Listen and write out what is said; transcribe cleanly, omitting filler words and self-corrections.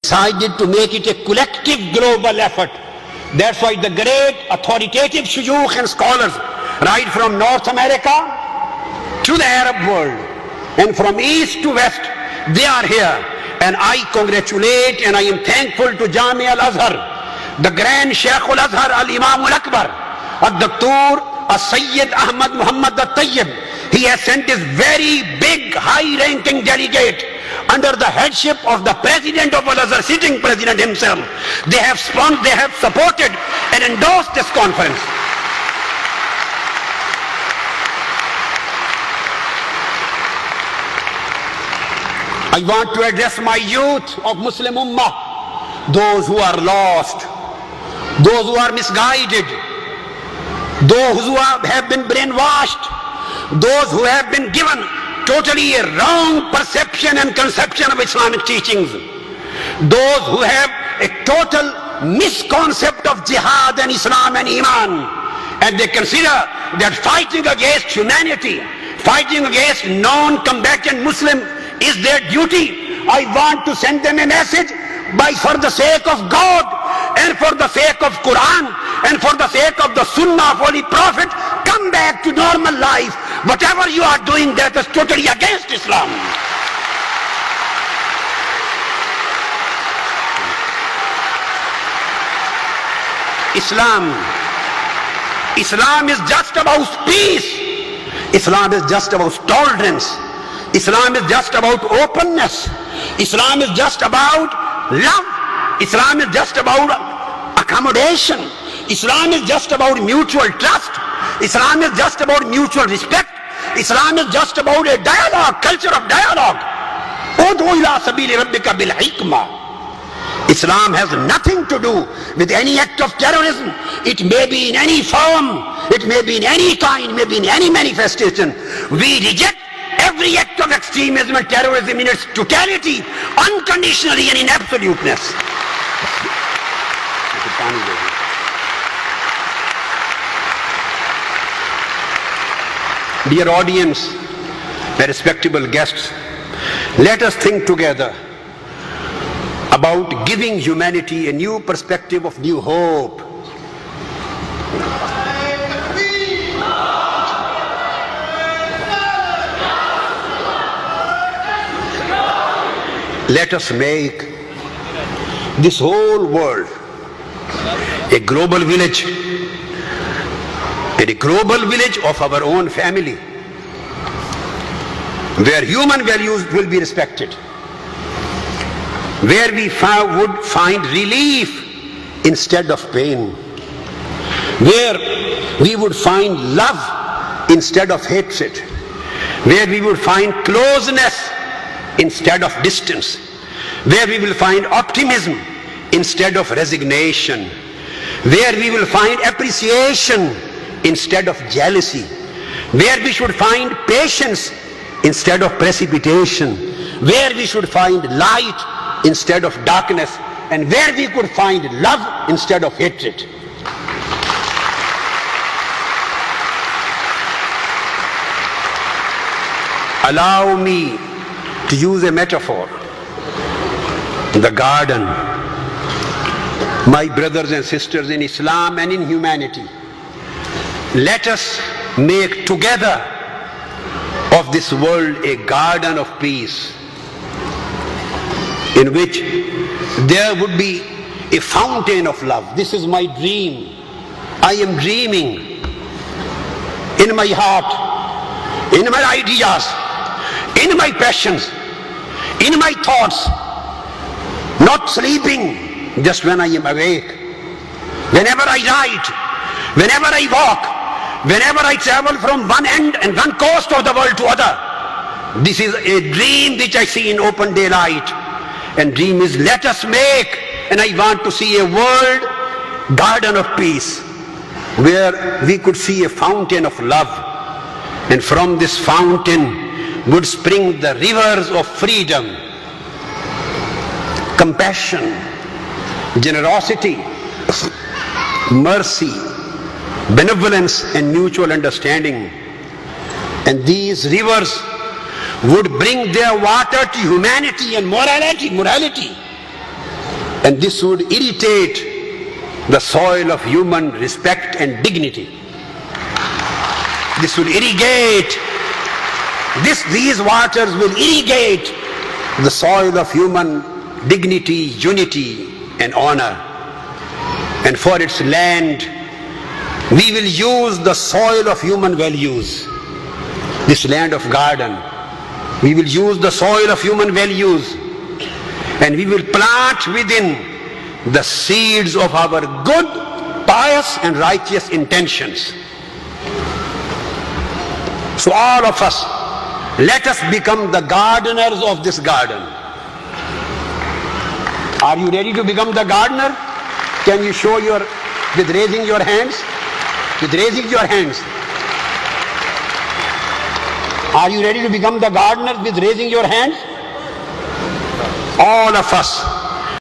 decided to make it a collective global effort. That's why the great authoritative shuyukh and scholars, right from North America to the Arab world and from east to west, they are here. And I congratulate and I am thankful to Jami al-Azhar, the Grand Sheikh al-Azhar al-Imam al-Akbar, al-Dr. al-Sayyid Ahmad Muhammad al-Tayyib. He has sent his very big, high-ranking delegate under the headship of the President of Al-Azhar, sitting President himself. They have supported and endorsed this conference. I want to address my youth of Muslim Ummah, those who are lost, those who are misguided, those who have been brainwashed, those who have been given totally a wrong perception and conception of Islamic teachings, those who have a total misconcept of jihad and Islam and Iman, and they consider that fighting against humanity, fighting against non-combatant Muslim is their duty. I want to send them a message for the sake of God and for the sake of Quran and for the sake of the Sunnah of Holy Prophet, come back to normal life. Whatever you are doing, that is totally against Islam. Islam is just about peace. Islam is just about tolerance. Islam is just about openness. Islam is just about love. Islam is just about accommodation. Islam is just about mutual trust. Islam is just about mutual respect. Islam is just about a dialogue, culture of dialogue. Ud'u ila sabili rabbika bil hikmah. Islam has nothing to do with any act of terrorism. It may be in any form, it may be in any kind, may be in any manifestation. We reject every act of extremism and terrorism in its totality, unconditionally and in absoluteness. Dear audience, respectable guests, let us think together about giving humanity a new perspective of new hope. Let us make this whole world a global village, a global village of our own family, where human values will be respected, where we would find relief instead of pain, where we would find love instead of hatred, where we would find closeness instead of distance, where we will find optimism instead of resignation, where we will find appreciation instead of jealousy, where we should find patience instead of precipitation, where we should find light instead of darkness, and where we could find love instead of hatred. Allow me to use a metaphor. The garden. My brothers and sisters in Islam and in humanity, let us make together of this world a garden of peace, in which there would be a fountain of love. This is my dream. I am dreaming in my heart, in my ideas, in my passions, in my thoughts, not sleeping just when I am awake. Whenever I write, whenever I walk, whenever I travel from one end and one coast of the world to other, this is a dream which I see in open daylight. And dream is, let us make, and I want to see a world garden of peace, where we could see a fountain of love, and from this fountain would spring the rivers of freedom, compassion, generosity, mercy, benevolence, and mutual understanding. And these rivers would bring their water to humanity and morality. And this would irritate the soil of human respect and dignity. This will irrigate, these waters will irrigate the soil of human dignity, unity and honor. And for its land, we will use the soil of human values. This land of garden, we will use the soil of human values, and we will plant within the seeds of our good, pious and righteous intentions. So all of us, let us become the gardeners of this garden. Are you ready to become the gardener? Can you show with raising your hands? With raising your hands. Are you ready to become the gardener with raising your hands? All of us